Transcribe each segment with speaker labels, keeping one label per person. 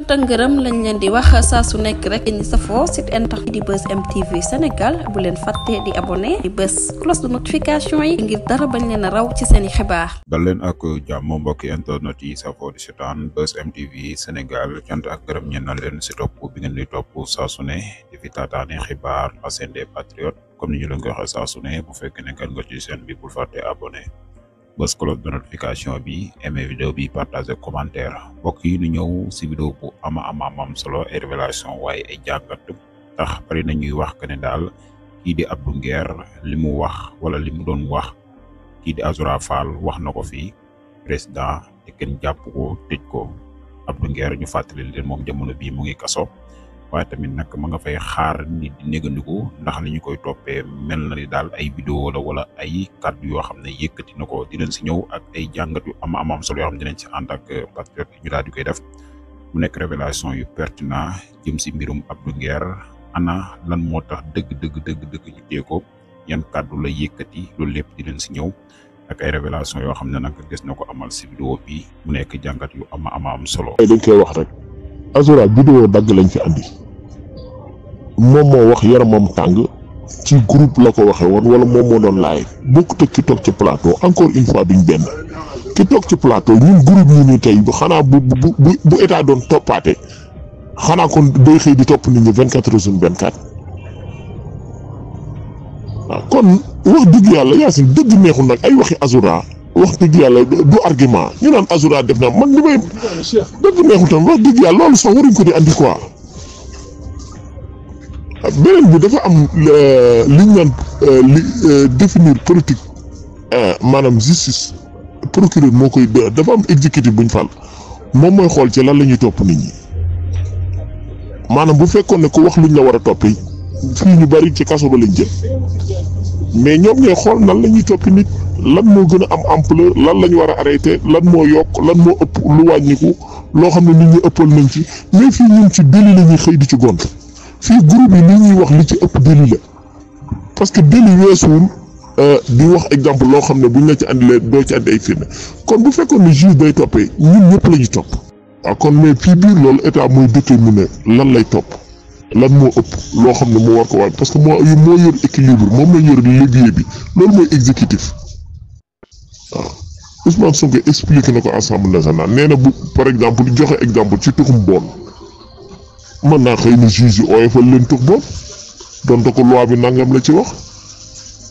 Speaker 1: tëngërëm lañ leen di wax saa su nekk rek ñi safoo site internet di Buzz M TV Sénégal bu leen fàtte di abonné di bës cloche de notification yi ngir dara bañ leen a raw ci seeni xibaar.
Speaker 2: dal leen ak jàmm mbokki internet yi safoo di seetaan Buzz M TV Sénégal cant ak gërëm ñeen na leen si topp bi ngeen di topp saa su ne di fi taataane xibaar la chaîne des patriotes comme ni ñu leen ko waxee saa su ne bu fekkee ne kan nga ci chaîne bi bul fàtte abonné bës cloche de notification bi aimé vidéo bi partager commentaire mbokk yi ñu ñëw si vidéo bu am solo ay révélation waaye ay jàngat tax bari na ñuy wax que ne daal kii di Abdou Nguer li mu wax wala li mu doon wax kii di Azoura Fall wax na ko fii président te kenn jàpp ko tëj ko Abdou Nguer ñu fàttali leen moom jamono bii mu ngi kaso waaye tamit nag ma nga fay xaar nit di négandiku ndax li ñu koy toppee mel na ni daal ay vidéo la wala ay kàddu yoo xam ne yëkkati na ko dinañ si ñëw ak ay jàngat yu am solo yoo xam ne dinañ si ànd ak patriote ñu daal di koy def mu nekk révélation yu pertinent jëm si mbirum Abdou Nguer ana lan moo tax dëgg ñu téye ko yan kàddu la yëkkati loolu lépp dinañ si ñëw ak ay révélation yoo xam ne nag des na ko amal si vidéo bi mu nekk jàngat yu am solo.
Speaker 3: dañ koy wax rek. Azoura vidéo dagg lañ fi andi moom moo wax yaramam tàng ci groupe la ko waxee woon wala moom moo doon live bokkut ak ki toog ci plateau encore une fois duñ benn ki toog ci plateau ñun groupe yi nii tey xanaa bu état doon toppaate xanaa kon day xëy di topp nit ñi 24 heures sur 24 waaw kon wax dëgg yàlla Yacine dëgg neexul nag ay waxi Azoura wax dëgg yàlla du argument ñu naan Azoura def na man li may dëgg neexul tam wax dëgg yàlla loolu sax waruñ ko di andi quoi beneen bi dafa am li ñu naan définir politique maanaam justice procureur moo koy dafa am exécutif buñ fal moom mooy xool ci lan la ñuy topp nit ñi maanaam bu fekkoon ne ku wax luñ la war a toppee fii ñu bari ci kaso ba lañ jëm mais ñoom ñooy xool nan la ñuy toppi nit lan moo gën a am ampleur lan la ñu war a arrêté lan moo yokk lan moo ëpp lu wàññiku loo xam ne nit ñi ëppal nañ ci mais fii ñun ci délit la ñuy xëy di ci gont fii groupe yi li ñuy wax li ci ëpp délit la parce que délit weesuwul di wax exemple loo xam ne buñ la ci andilee doo ci andi ay firnde kon bu fekkoon ne juge day toppee ñun ñëpp la ñuy topp waaw kon mais fii biir loolu état mooy déterminer lan lay topp lan moo ëpp loo xam ne moo war ko wàññi parce que moo yor équilibre moom la yor levier bi loolu mooy exécutif waaw Ousmane Sonko expliqué na ko assemblée nationale nee na bu par exemple di joxe exemple ci tuxum boon mën naa xëy na juge yi oyofal leen tux boon donte ko loi bi nangam la ci wax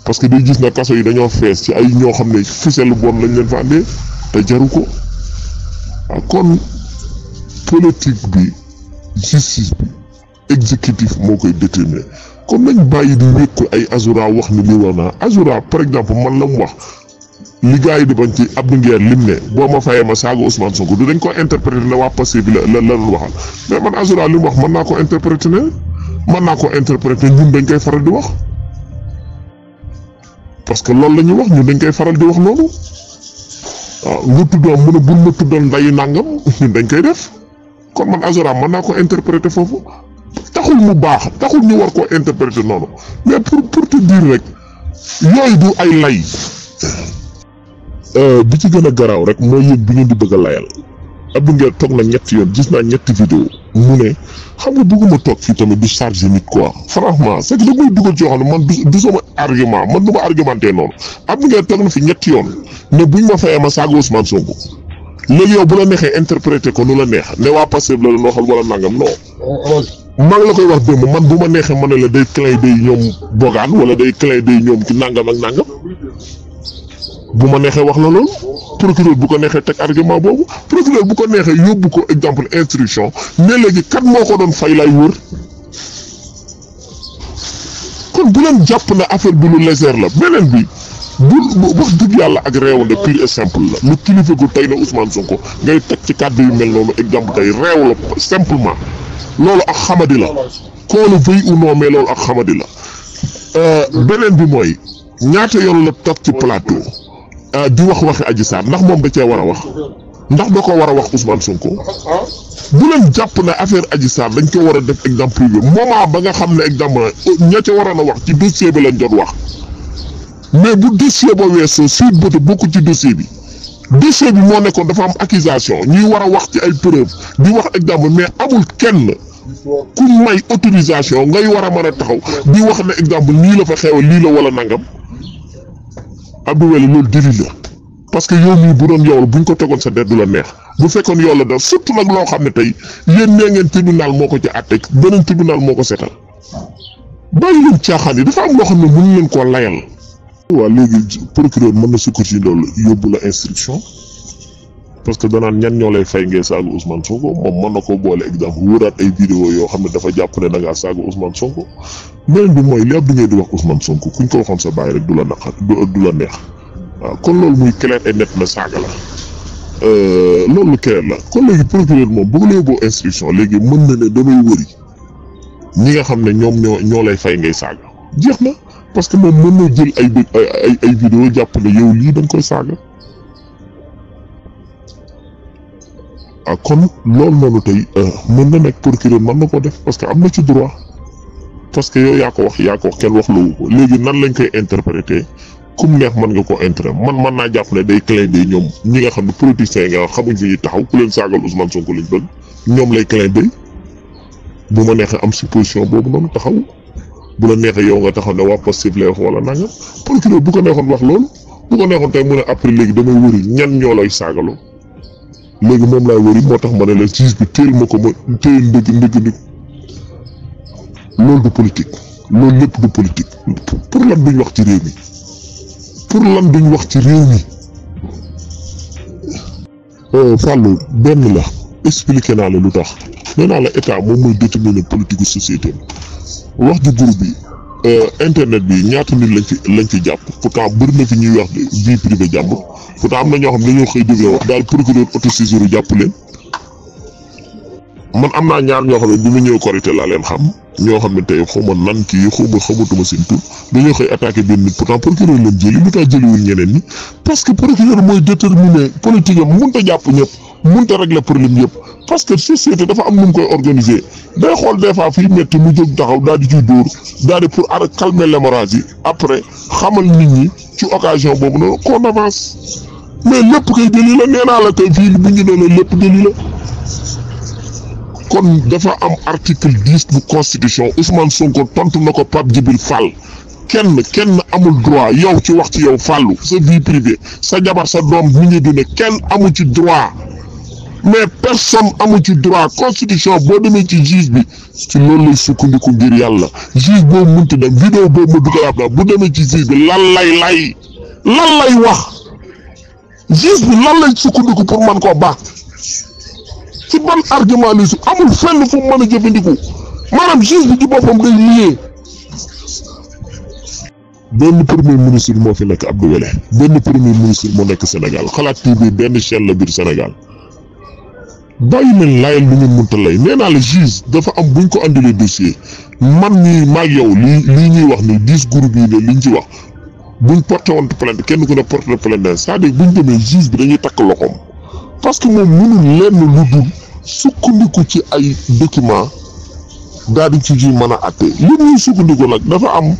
Speaker 3: parce que day gis na kaso yi dañoo fees ci ay ñoo xam ne ficelle boon lañ leen fa andee te jaru ko waaw kon politique bi justice bi exécutif moo koy déterminer kon nañ bàyyi di wékku ay Azoura wax ni lii war naa Azoura par exemple man la mu wax li gars yi di bañ ci Abdou Nguer lim ne boo ma fayee ma saaga Ousmane Sonko du dañ ko interpréter ne waa passé bi la doon waxal mais man Azoura li mu wax mën naa ko interpréter ñun dañ koy faral di wax parce que loolu la ñuy wax ñun dañ koy faral di wax noonu waaw nga tuddoon mu ne bul ma tuddal ndayi nangam ñun dañ koy def kon man Azoura mën naa ko interpréter foofu taxul mu baax taxul ñu war koo interpréter noonu mais pour te dire rek yooyu du ay lay bi ci gën a garaaw rek mooy yëg bi ngeen di bëgg a layal Abdou Nguer toog na ñetti yoon gis naa ñetti vidéo mu ne xam nga bëgguma toog fii tamit di charger nit quoi franchement c'est que da ngay dugal ci yoo xam ne man du sama argument man du ma argumenté noonu Abdou Nguer toog na fi ñetti yoon ne buñ ma fayee ma saaga Ousmane Sonko léegi yow bu la neexee interpréter ko nu la neex ne waa Pastef la doon waxal wala nangam non maa ngi la koy wax démb man bu ma neexee ma ne la day clin day ñoom Bogaan wala day clin day ñoom ci nangam ak nangam bu ma neexee wax la loolu procureur bu ko neexee teg argument boobu procureur bu ko neexee yóbbu ko exemple instruction ne léegi kat moo ko doon fay lay wër kon bu leen jàpp ne affaire bi lu légère la beneen bi bu wax dëgg yàlla ak réewande pur et simple la lu kilifa gu tey na Ousmane Sonko ngay teg ci kàddu yu mel noonu exemple tey réew la simplement loolu ak xamadi la qu'on le veuille ou non mais loolu ak xamadi la beneen bi mooy ñaata yoon la toog ci plateau di wax waxi Adji Sarr ndax moom da cee war a wax ndax da ko war a wax Ousmane Sonko bu leen jàpp ne affaire Adji Sarr dañ ko war a def exemple privé moment ba nga xam ne exemple ña ca waroon a wax ci dossier bi lañ doon wax mais bu dossier ba weesoo Sweet Beauté bokku ci dossier bi dossier bi moo nekkoon dafa am accusation ñuy war a wax ci ay preuve di wax exemple mais amul kenn ku may autorisation ngay war a mën a taxaw di wax ne exemple lii la fa xew lii la wala nangam Abdou Wele loolu délit la parce que yow mii bu doon yow la buñ ko tegoon sa der du la neex bu fekkoon yow la def surtout nag loo xam ne tey yéen nee ngeen tribunal moo ko ci àtte beneen tribunal moo ko seetal bàyyi leen caaxaan yi dafa am loo xam ne mënu leen koo layal. waaw léegi procureur mën na sukkandiku loolu yóbbu la instruction parce que danaan ñan ñoo lay fay ngay saaga Ousmane Sonko moom mën na koo boole exemple wóoraat ay vidéo yoo xam ne dafa jàpp ne da ngaa saaga Ousmane Sonko beneen bi mooy li Abdou ngay di wax Ousmane Sonko kuñ ko waxoon sa bàyyi rek du la naqar du la neex waaw kon loolu muy clair et net na saaga la loolu clair la kon léegi procureur moom bu la yóbboo instruction léegi mën na ne damay wëri ñi nga xam ne ñoom ñoo lay fay ngay saaga jeex na. parce que moom mën na jël ay vidéo jàpp ne yow lii dañ koy saaga kon loolu noonu tey mën na nekk procureur mën na ko def parce que am na ci droit parce que yow yaa ko wax kenn wax lowu ko léegi nan lañ koy interpréter kum neex mën nga ko mën naa jàpp ne day clin d'œil ñoom ñi nga xam ne politiciens yi nga xamuñ fi ñuy taxaw ku leen saagal Ousmane Sonko lañ bëgg ñoom lay clin d'œil bu ma neexee am supposition boobu noonu taxaw. bu la neexee yow nga taxaw ne waa Pastef lay wax wala nangam procureur bu ko neexoon wax loolu bu ko neexoon tey mu ne après léegi damay wëri ñan ñoo lay saagaloo léegi moom laay wëri moo tax ma ne la juge bi téel ma ko ma téye ndëgg loolu du politique loolu lépp du politique pour lan duñ wax ci réew mi Fallou benn la expliqué naa la lu tax nee naa la état moom mooy déterminer politique société wax ju groupe bi internet bi ñaata nit lañ fi jàpp pourtant bëri na fi ñuy wax vie privée jàmbur pourtant am na ñoo xam ne dañoo xëy jógee wax daal procureur autosaisir jàpp leen man am naa ñaar ñoo xam ne bi mu ñëw Korité laa leen xam ñoo xam ne tey xawma nan kii xamatuma seen tur dañoo xëy attaqué benn nit pourtant procureur leen jëli lu tax jëliwul ñeneen ñi parce que procureur mooy déterminer politique am mënut a jàpp ñëpp mënut a régler problème yëpp parce que société dafa am nu mu koy organiser day xool des fois fii métti mu jóg taxaw daal di ciy dóor daal di pour calmer l'hémorragie après xamal nit ñi ci occasion boobu noonu qu'on avance mais lépp kay déli la nee naa la kay fii bu ñu nee lépp déli la kon dafa am article 10 bu constitution Ousmane Sonko tontu na ko Pape Djibril Fall kenn amul droit yow ci wax ci yow Fallou sa vie privée sa jabar sa doom mi ngi dund kenn amu ci droit. mais personne amu ci droit constitution boo demee ci juge bi ci loolu lay sukkandiku ngir yàlla juge boobu mënti dem vidéo boobu ma dugal ab bu demee ci juge bi lan lay wax juge bi lan lay sukkandiku pour man koo baax ci ban argument li su amul fenn fu mu mën a jëfandiku maanaam juge bi ci boppam day lié. benn premier ministre moo fi nekk Abdou Wele benn premier ministre moo nekk Sénégal Xalaat TV benn chaîne la biir Sénégal. bàyyi leen layal lu ngeen mënta lay nee naa la juge dafa am buñ ko andilee dossier man nii maag yow lii ñuy wax ni 10 groupes yi ne liñ ci wax buñ porté woon plainte kenn ku ne porté plainte c'est-à-dire buñ demee juge bi dañuy takk loxoom parce que moom mënul lenn lu dul sukkandiku ci ay document daal di ci ji mën a atte li muy sukkandiku nag dafa am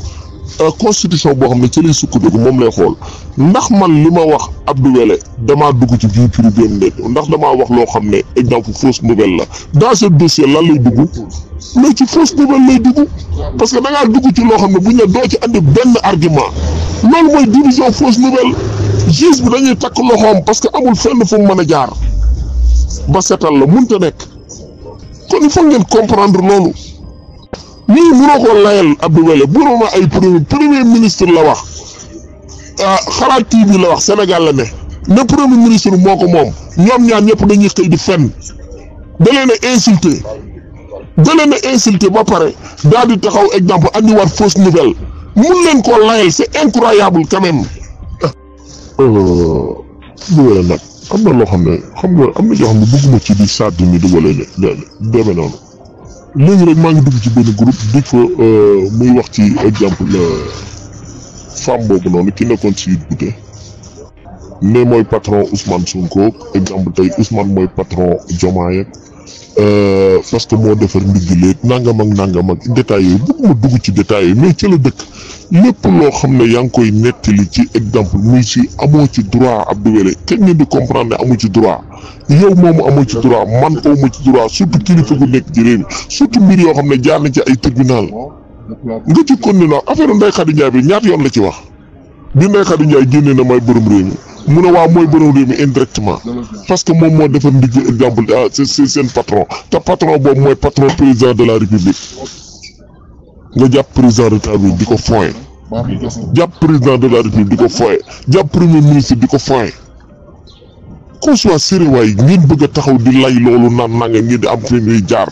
Speaker 3: constitution boo xam ne ci lay sukkandiku moom lay xool ndax man li ma wax Abdou Wele damaa dugg ci vie privée ndax damaa wax loo xam ne exemple fausse nouvelle la dans ce dossier lan lay dugg mais ci fausse nouvelle lay dugg parce que da ngaa dugg ci loo xam ne buñ ne doo ci andi benn argument loolu mooy division fausse nouvelle juge bi dañuy takk loxoom parce que amul fenn fu mu mën a jaar ba setal la mënta nekk kon il faut ngeen comprendre loolu. lii mënoo ko layal Abdou Wele bu ma ay premier ministre la wax Xalaat TV la wax Sénégal la ne premier ministre moo ko moom ñoom ñaar ñëpp dañuy xëy di fenn da leen a insulté ba pare daal di taxaw exemple andiwaat fausse nouvelle mun leen koo layal c'est incroyable quand même. Abdou Wele nag am na loo xam ne am na joo xam ne bëgguma ci di sàddi mi du wala demee noonu. léegi rek maa ngi dugg ci benn groupe di fa muy wax ci exemple femme boobu noonu ki nekkoon ci Goûté ne mooy patron Ousmane Sonko exemple tey Ousmane mooy patron Diomaye parce que moo defar ndiggileeg nangam ak détails yooyu bëgguma dugg ci détails yooyu mais ci la dëkk lépp loo xam ne yaa ngi koy nettali ci exemple muy si amoo ci droit Abdou Wele kenn ngeen di comprendre ne amoo ci droit yow moomu amoo ci droit man ko amoo ci droit surtout kilifa gu nekk ci réew mi surtout mbir yoo xam ne jaar na ci ay tribunal nga ci continuer affaire Ndeye Khady Ndiaye bi ñaata yoon la ci wax bi Ndeye Khady Ndiaye génne na may borom réew mi mu ne waaw mooy borom réew mi indirectement parce que moom moo defar ndigg exemple c'est seen patron te patron boobu mooy patron président de la république nga jàpp président de la république di ko foye jàpp président de la république di ko foye jàpp premier ministre di ko foye qu'on soit sérieux waay ngeen bëgg a taxaw di lay loolu naan nanga ngeen di am fi ñuy jaar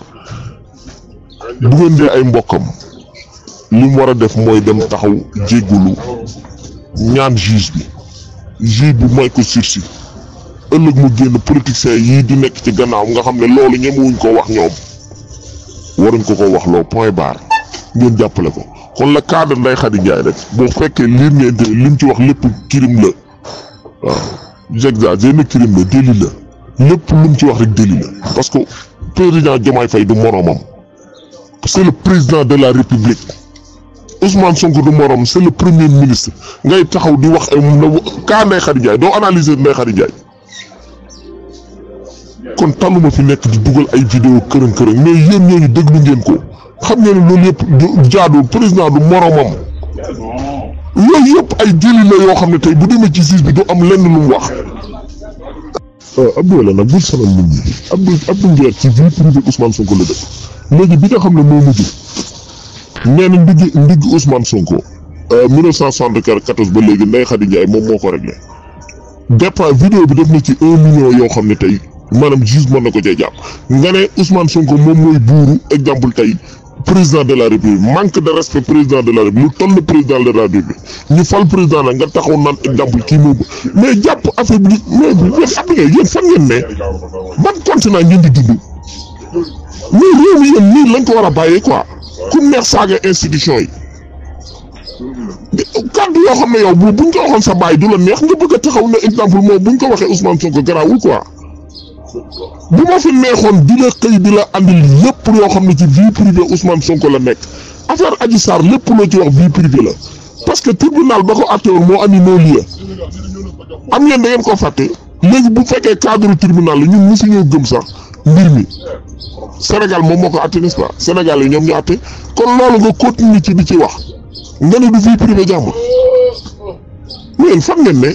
Speaker 3: bu ngeen dee ay mbokkam li mu war a def mooy dem taxaw jéggulu ñaan juge bi mooy ko sursis ëllëg mu génn politiciens yii di nekk ci gannaaw nga xam ne loolu ñemewuñ ko wax ñoom waruñ ko wax loo point barre ngeen jàppale ko kon la cas de Ndeye Khady Ndiaye rek boo fekkee liir ngeen te lim ci wax lépp crime la waaw j'exagère ne crime la délit la lépp lim ci wax rek délit la parce que président Diomaye Faye du moromam c'est le président de la république Ousmane Sonko du morom c'est le premier ministre ngay taxaw di wax cas Ndeye Khady Ndiaye doo analyser Ndeye Khady Ndiaye kon tàlluma fi nekk di dugal ay vidéo kërën mais yéen ñooñu déglu ngeen ko xam ngeen ne loolu yëpp jaadu président du moromam yooyu yëpp ay délit la yoo xam ne tey bu demee ci juge bi du am lenn lu mu wax. Abdou Wele nag bul sonal nit ñi Abdou Nguer ci vie privée Ousmane Sonko la def léegi bi nga xam ne moo mujj nee na ndigg Ousmane Sonko 1974 ba léegi Ndeye Khady Ndiaye moom moo ko réglé départ vidéo bi def na ci 1 million yoo xam ne tey maanaam juge mën na ko cee jàpp nga ne Ousmane Sonko moom mooy buuru exemple tey président de la république manque de respect président de la république lu toll na président de la république ñu fal président nag nga taxaw naan exemple kii moo mais jàpp affaire bi mais yéen fan ngeen ne ban continent ngeen di dund mais réew mi yéen nii lañ ko war a bàyyee quoi ku neex saaga institution yi kàddu yoo xam ne yow buñ ko waxoon sa baay du la neex nga bëgg a taxaw ne exemple moom buñ ko waxee Ousmane Sonko garaawul quoi. bu ma fi neexoon di la xëy di la andil lépp loo xam ne ci vie privée Ousmane Sonko la nekk affaire Adji Sarr lépp loo ci wax vie privée la parce que tribunal ba ko àtte woon moo andi non-lieu am ngeen da ngeen ko fàtte léegi bu fekkee cadre tribunal la ñun mosu ñoo gëm sax mbir mi Sénégal moom moo ko àtte n'est-ce pas Sénégal yi ñoom ñu àtte kon loolu nga continuer ci di ci wax nga ne du vie privée jàmm mais fan ngeen ne.